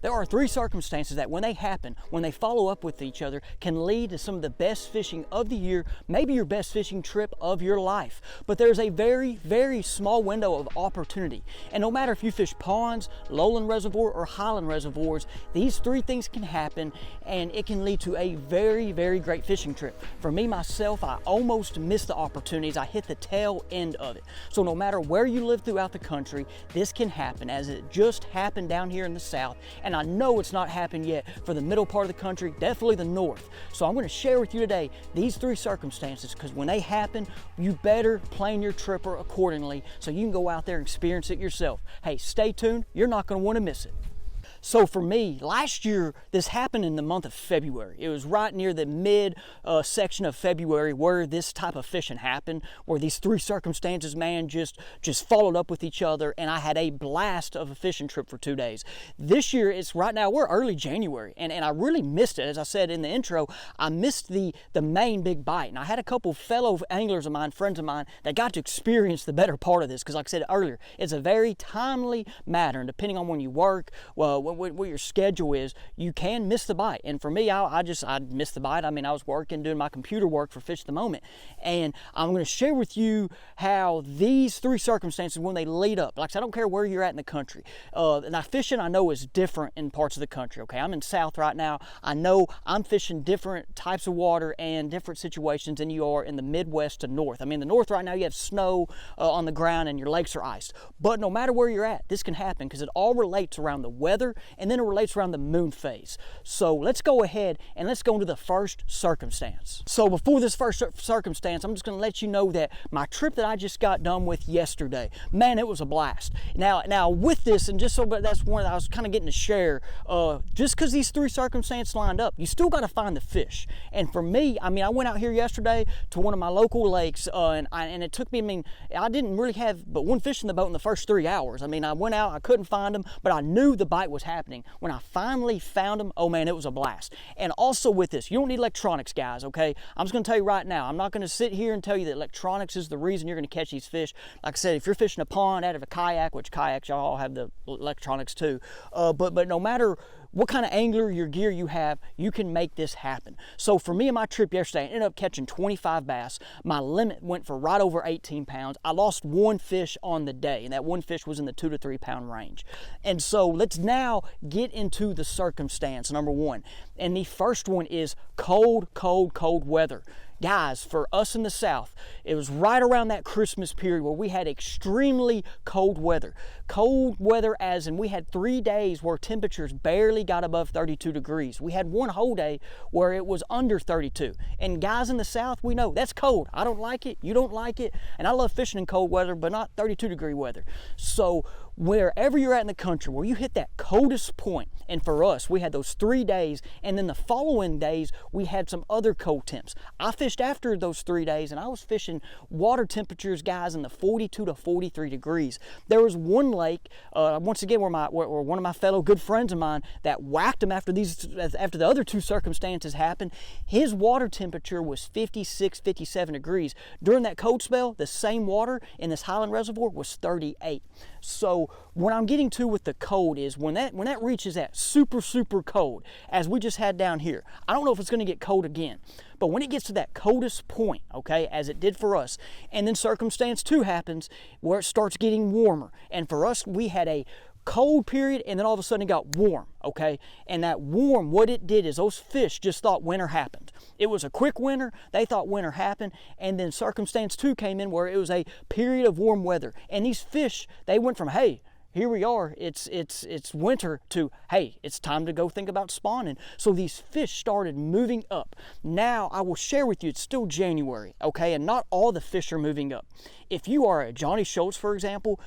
There are three circumstances that when they happen, when they follow up with each other, can lead to some of the best fishing of the year, maybe your best fishing trip of your life. But there's a very, very small window of opportunity. And no matter if you fish ponds, lowland reservoir, or highland reservoirs, these three things can happen and it can lead to a very, very great fishing trip. For me, myself, I almost missed the opportunities. I hit the tail end of it. So no matter where you live throughout the country, this can happen, as it just happened down here in the south. And I know it's not happened yet for the middle part of the country, definitely the north. So I'm going to share with you today these three circumstances, because when they happen, you better plan your tripper accordingly so you can go out there and experience it yourself. Hey, stay tuned. You're not going to want to miss it. So for me, last year, this happened in the month of February. It was right near the mid section of February where this type of fishing happened, where these three circumstances, man, just followed up with each other, and I had a blast of a fishing trip for 2 days. This year, it's right now, we're early January, and I really missed it. As I said in the intro, I missed the main big bite, and I had a couple fellow anglers of mine, friends of mine, that got to experience the better part of this, because like I said earlier, it's a very timely matter, and depending on when you work, well, what your schedule is, you can miss the bite. And for me, I missed the bite. I mean, I was working, doing my computer work for Fish at the Moment. And I'm going to share with you how these three circumstances, when they lead up, like I said, I don't care where you're at in the country. Now, fishing, I know, is different in parts of the country, okay? I'm in South right now. I know I'm fishing different types of water and different situations than you are in the Midwest to North. I mean, the North right now, you have snow on the ground and your lakes are iced. But no matter where you're at, this can happen, because it all relates around the weather, and then it relates around the moon phase. So let's go ahead and let's go into the first circumstance. So before this first circumstance, I'm just going to let you know that my trip that I just got done with yesterday, man, it was a blast. Now with this, and just so, but that's one that I was kind of getting to share, just because these three circumstances lined up, you still got to find the fish. And for me, I mean, I went out here yesterday to one of my local lakes, and it took me, I mean, I didn't really have but one fish in the boat in the first 3 hours. I mean, I went out, I couldn't find them, but I knew the bite was happening. When I finally found them, oh man, it was a blast. And also with this, you don't need electronics, guys, okay? I'm just going to tell you right now, I'm not going to sit here and tell you that electronics is the reason you're going to catch these fish. Like I said, if you're fishing a pond out of a kayak, which kayaks, y'all all have the electronics too, but no matter what kind of angler, your gear you have, you can make this happen. So for me and my trip yesterday, I ended up catching 25 bass. My limit went for right over 18 pounds. I lost one fish on the day, and that one fish was in the 2 to 3 pound range. And so let's now get into the circumstance, number one. And the first one is cold, cold, cold weather. Guys, for us in the South, it was right around that Christmas period where we had extremely cold weather. Cold weather as in we had 3 days where temperatures barely got above 32 degrees. We had one whole day where it was under 32. And guys in the South, we know that's cold. I don't like it. You don't like it. And I love fishing in cold weather, but not 32-degree weather. So wherever you're at in the country, where you hit that coldest point, and for us, we had those 3 days, and then the following days, we had some other cold temps. I fished after those 3 days, and I was fishing water temperatures, guys, in the 42 to 43 degrees. There was one lake, once again, where one of my fellow good friends of mine that whacked him after the other two circumstances happened. His water temperature was 56, 57 degrees. During that cold spell, the same water in this Highland Reservoir was 38. So what I'm getting to with the cold is when that reaches that super, super cold, as we just had down here, I don't know if it's going to get cold again, but when it gets to that coldest point, okay, as it did for us, and then circumstance 2 happens where it starts getting warmer. And for us, we had a cold period, and then all of a sudden it got warm, okay? And that warm, what it did is those fish just thought winter happened. It was a quick winter, they thought winter happened, and then circumstance 2 came in where it was a period of warm weather. And these fish, they went from, hey, here we are, it's winter, to, hey, it's time to go think about spawning. So these fish started moving up. Now, I will share with you, it's still January, okay? And not all the fish are moving up. If you are a Johnny Schultz, for example,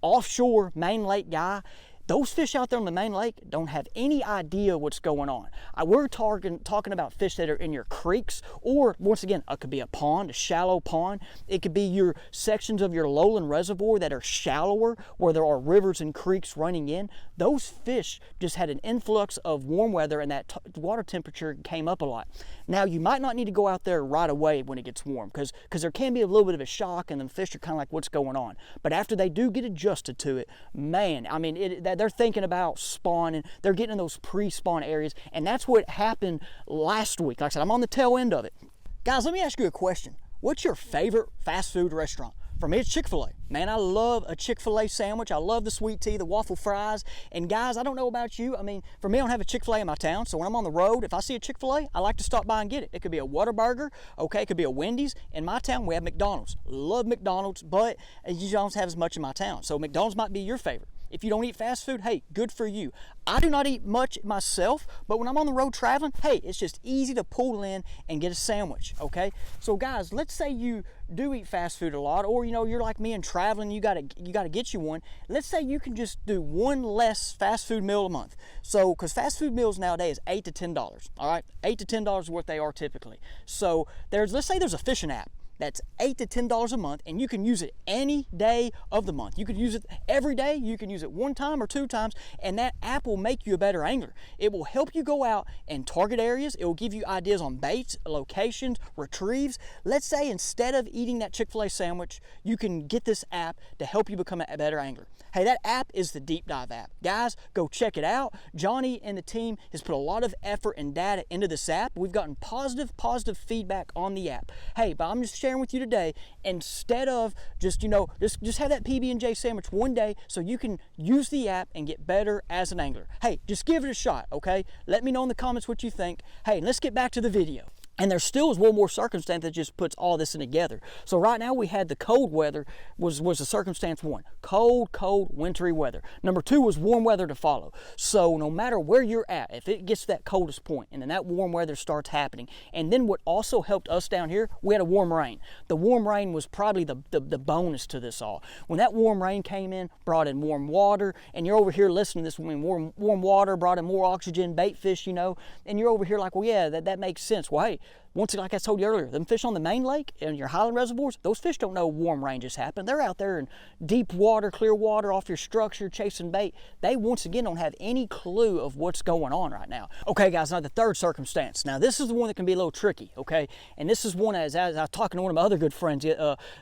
offshore main lake guy, those fish out there on the main lake don't have any idea what's going on. We're talking about fish that are in your creeks, or once again, it could be a pond, a shallow pond. It could be your sections of your lowland reservoir that are shallower, where there are rivers and creeks running in. Those fish just had an influx of warm weather, and that water temperature came up a lot. Now, you might not need to go out there right away when it gets warm, because there can be a little bit of a shock, and the fish are kind of like, what's going on? But after they do get adjusted to it, man, I mean, they're thinking about spawning. They're getting in those pre-spawn areas, and that's what happened last week. Like I said, I'm on the tail end of it. Guys, let me ask you a question. What's your favorite fast food restaurant? For me, it's Chick-fil-A. Man, I love a Chick-fil-A sandwich. I love the sweet tea, the waffle fries. And guys, I don't know about you. I mean, for me, I don't have a Chick-fil-A in my town. So when I'm on the road, if I see a Chick-fil-A, I like to stop by and get it. It could be a Whataburger, okay? It could be a Wendy's. In my town, we have McDonald's. Love McDonald's, but you don't have as much in my town. So McDonald's might be your favorite. If you don't eat fast food, hey, good for you. I do not eat much myself, but when I'm on the road traveling, hey, it's just easy to pull in and get a sandwich, okay? So guys, let's say you do eat fast food a lot, or you know, you're like me and traveling, you gotta get you one. Let's say you can just do one less fast food meal a month. So, because fast food meals nowadays $8 to $10, all right? $8 to $10 is what they are typically. So let's say there's a fishing app that's $8 to $10 a month, and you can use it any day of the month. You could use it every day, you can use it one time or two times, and that app will make you a better angler. It will help you go out and target areas. It will give you ideas on baits, locations, retrieves. Let's say instead of eating that Chick-fil-A sandwich, you can get this app to help you become a better angler. Hey, that app is the Deep Dive app. Guys, go check it out. Johnny and the team has put a lot of effort and data into this app. We've gotten positive feedback on the app. Hey, but I'm just sharing with you today, instead of just have that PB&J sandwich one day so you can use the app and get better as an angler. Hey, just give it a shot, okay? Let me know in the comments what you think. Hey, let's get back to the video. And there still is one more circumstance that just puts all this in together. So right now we had the cold weather was the circumstance one. Cold, wintry weather. Number two was warm weather to follow. So no matter where you're at, if it gets to that coldest point and then that warm weather starts happening, and then what also helped us down here, we had a warm rain. The warm rain was probably the bonus to this all. When that warm rain came in, brought in warm water, and you're over here listening to this, when warm water brought in more oxygen, bait fish, you know, and you're over here like, well, yeah, that makes sense. Well, hey, once, like I told you earlier, them fish on the main lake and your highland reservoirs, those fish don't know warm rain just happened. They're out there in deep water, clear water, off your structure, chasing bait. They, once again, don't have any clue of what's going on right now. Okay, guys, now the third circumstance. Now, this is the one that can be a little tricky, okay? And this is one, as I was talking to one of my other good friends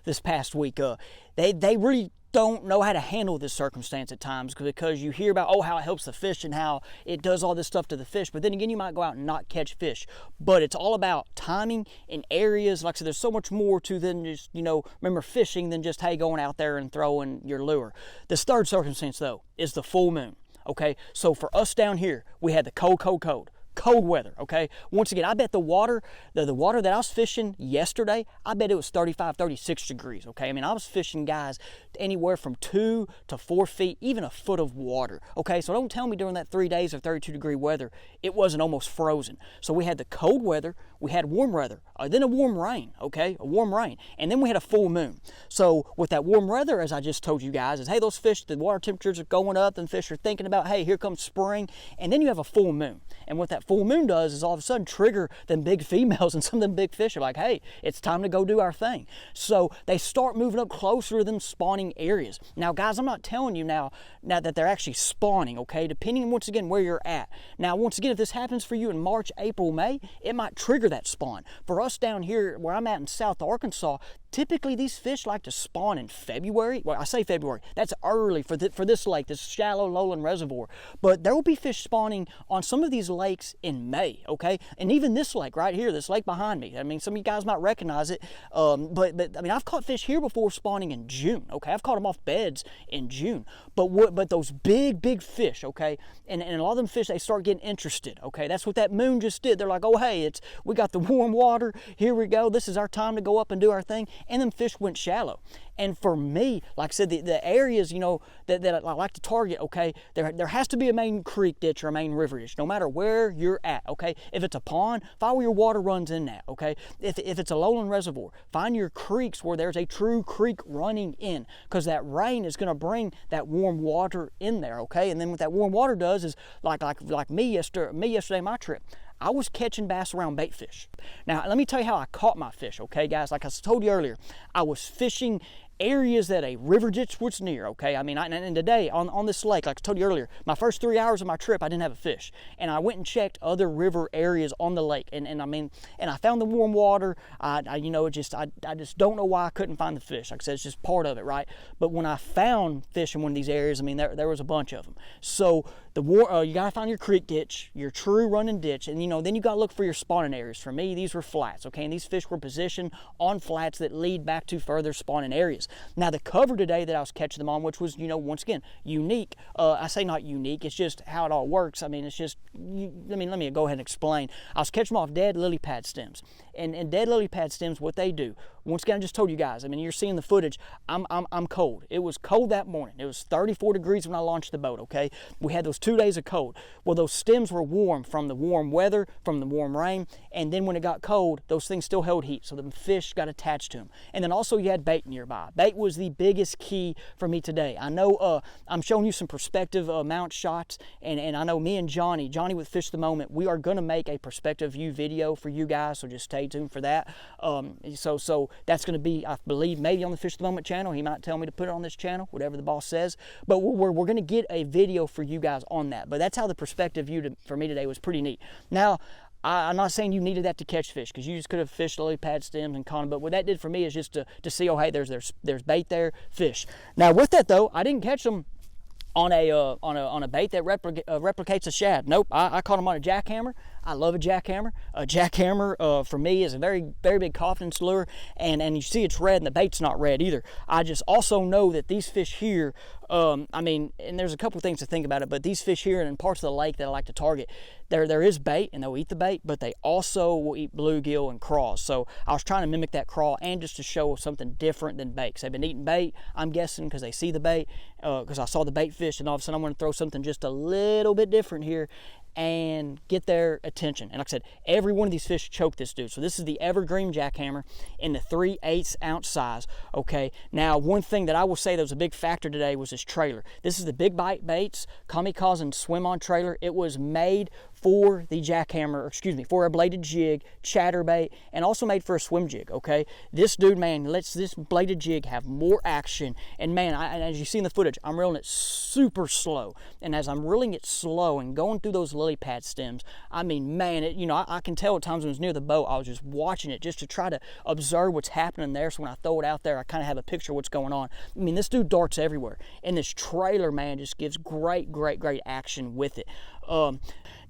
this past week, they really don't know how to handle this circumstance at times, because you hear about, how it helps the fish and how it does all this stuff to the fish, but then again, you might go out and not catch fish. But it's all about timing and areas. Like I said, there's so much more to than just, remember fishing than just, hey, going out there and throwing your lure. This third circumstance, though, is the full moon, okay? So for us down here, we had the cold weather, okay? Once again, I bet the water that I was fishing yesterday, I bet it was 35, 36 degrees, okay? I mean, I was fishing, guys, anywhere from 2 to 4 feet, even a foot of water, okay? So don't tell me during that 3 days of 32-degree weather, it wasn't almost frozen. So we had the cold weather, we had warm weather, then a warm rain, okay? A warm rain, and then we had a full moon. So with that warm weather, as I just told you guys, is, hey, those fish, the water temperatures are going up, and fish are thinking about, hey, here comes spring, and then you have a full moon. And what that full moon does is all of a sudden trigger them big females, and some of them big fish are like, hey, it's time to go do our thing. So they start moving up closer to them spawning areas. Now, guys, I'm not telling you now that they're actually spawning, okay, depending once again where you're at. Now, once again, if this happens for you in March, April, May, it might trigger that spawn. For us down here where I'm at in South Arkansas, typically these fish like to spawn in February. Well, I say February, that's early for this lake, this shallow lowland reservoir. But there will be fish spawning on some of these lakes in May, okay? And even this lake right here, this lake behind me, I mean, some of you guys might recognize it, but I mean, I've caught fish here before spawning in June, okay? I've caught them off beds in June. But those big fish, okay, and a lot of them fish, they start getting interested, okay? That's what that moon just did. They're like, oh, hey, we got the warm water, here we go, this is our time to go up and do our thing. And then fish went shallow. And for me, like I said, the areas, that I like to target, okay, there has to be a main creek ditch or a main river ditch, no matter where you're at, okay? If it's a pond, find where your water runs in that, okay? If it's a lowland reservoir, find your creeks where there's a true creek running in, because that rain is going to bring that warm water in there, okay? And then what that warm water does is, like me yesterday, my trip, I was catching bass around bait fish. Now, let me tell you how I caught my fish, okay, guys? Like I told you earlier, I was fishing areas that a river ditch was near, okay? I mean, and today on this lake, like I told you earlier, my first 3 hours of my trip, I didn't have a fish. And I went and checked other river areas on the lake. And I found the warm water. I just don't know why I couldn't find the fish. Like I said, it's just part of it, right? But when I found fish in one of these areas, I mean, there was a bunch of them. So you gotta find your creek ditch, your true running ditch, and then you gotta look for your spawning areas. For me, these were flats, okay? And these fish were positioned on flats that lead back to further spawning areas. Now the cover today that I was catching them on, which was, once again, unique. I say not unique, it's just how it all works. I mean, it's just, let me go ahead and explain. I was catching them off dead lily pad stems. And dead lily pad stems, what they do, once again, I just told you guys, I mean, you're seeing the footage, I'm cold. It was cold that morning. It was 34 degrees when I launched the boat, okay? We had those 2 days of cold. Well, those stems were warm from the warm weather, from the warm rain, and then when it got cold, those things still held heat, so the fish got attached to them. And then also you had bait nearby. Bait was the biggest key for me today. I know I'm showing you some perspective mount shots, and I know me and Johnny with Fish the Moment, we are gonna make a perspective view video for you guys, so just stay tuned for that. So that's gonna be, I believe, maybe on the Fish the Moment channel. He might tell me to put it on this channel, whatever the boss says, but we're gonna get a video for you guys on that. But that's how the perspective view for me today was pretty neat. Now, I'm not saying you needed that to catch fish, because you just could have fished lily pad stems and caught them, but what that did for me is just to see, oh hey, there's bait there, fish. Now with that though, I didn't catch them on a bait that replicates a shad. Nope, I caught them on a jackhammer. I love a jackhammer. A jackhammer for me is a very, very big confidence lure, and you see it's red and the bait's not red either. I just also know that these fish here, I mean, and there's a couple things to think about it, but these fish here and in parts of the lake that I like to target, there is bait and they'll eat the bait, but they also will eat bluegill and craws. So I was trying to mimic that craw and just to show something different than bait. Because they've been eating bait, I'm guessing, because they see the bait, because I saw the bait fish, and all of a sudden I'm going to throw something just a little bit different here and get their attention. And like I said, every one of these fish choke this dude. So this is the evergreen jackhammer in the 3/8 ounce size. Okay, now one thing that I will say that was a big factor today was this trailer. This is the Big Bite Baits Kamikaze and Swim On trailer. It was made for the jackhammer, excuse me, for a bladed jig, chatterbait, and also made for a swim jig, okay? This dude, man, lets this bladed jig have more action, and man, as you see in the footage, I'm reeling it super slow, and as I'm reeling it slow and going through those lily pad stems, I mean, man, I can tell at times when it was near the boat, I was just watching it just to try to observe what's happening there, so when I throw it out there, I kind of have a picture of what's going on. I mean, this dude darts everywhere, and this trailer, man, just gives great action with it.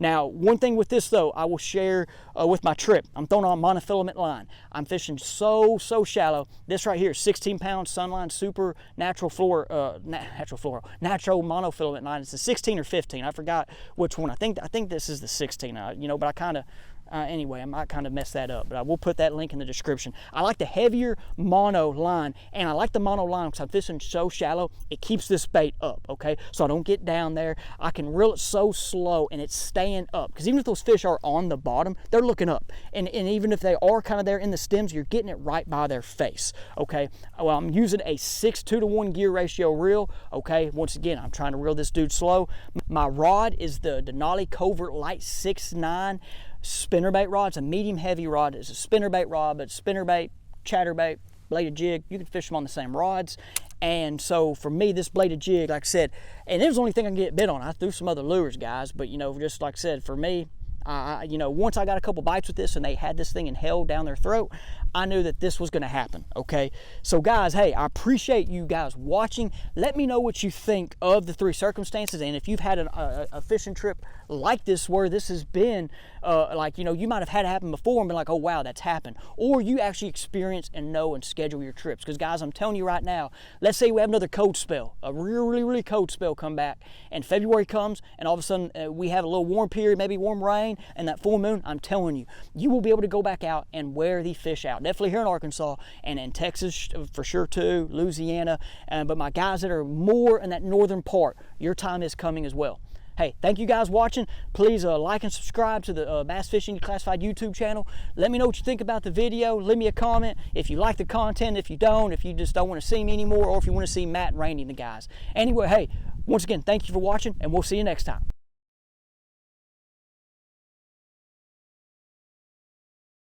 Now, one thing with this though, I will share with my trip. I'm throwing on monofilament line. I'm fishing so shallow. This right here, 16-pound Sunline Super natural monofilament line. It's a 16 or 15. I forgot which one. I think this is the 16. But I kind of. Anyway, I might kind of mess that up, but I will put that link in the description. I like the heavier mono line, and I like the mono line because I'm fishing so shallow, it keeps this bait up, okay? So I don't get down there. I can reel it so slow, and it's staying up. Because even if those fish are on the bottom, they're looking up. And even if they are kind of there in the stems, you're getting it right by their face, okay? Well, I'm using a 6:2-to-1 gear ratio reel, okay? Once again, I'm trying to reel this dude slow. My rod is the Denali Covert Light 6'9", spinnerbait rod. It's a medium heavy rod. It's a spinnerbait rod, but spinnerbait, chatterbait, bladed jig, you can fish them on the same rods. And so for me, this bladed jig, like I said, and it was the only thing I can get bit on. I threw some other lures, guys, but just like I said, for me, once I got a couple bites with this and they had this thing and held down their throat, I knew that this was going to happen, okay? So guys, hey, I appreciate you guys watching. Let me know what you think of the three circumstances, and if you've had a fishing trip like this where this has been you might have had it happen before and been like, oh wow, that's happened, or you actually experience and know and schedule your trips. Because guys, I'm telling you right now, let's say we have another cold spell, a really cold spell come back, and February comes and all of a sudden we have a little warm period, maybe warm rain, and that full moon, I'm telling you, you will be able to go back out and wear the fish out. Definitely here in Arkansas and in Texas for sure too, Louisiana, but my guys that are more in that northern part, your time is coming as well. Hey, thank you guys watching. Please like and subscribe to the Bass Fishing Declassified YouTube channel. Let me know what you think about the video. Leave me a comment if you like the content, if you don't, if you just don't want to see me anymore, or if you want to see Matt and Randy and the guys. Anyway, hey, once again, thank you for watching, and we'll see you next time.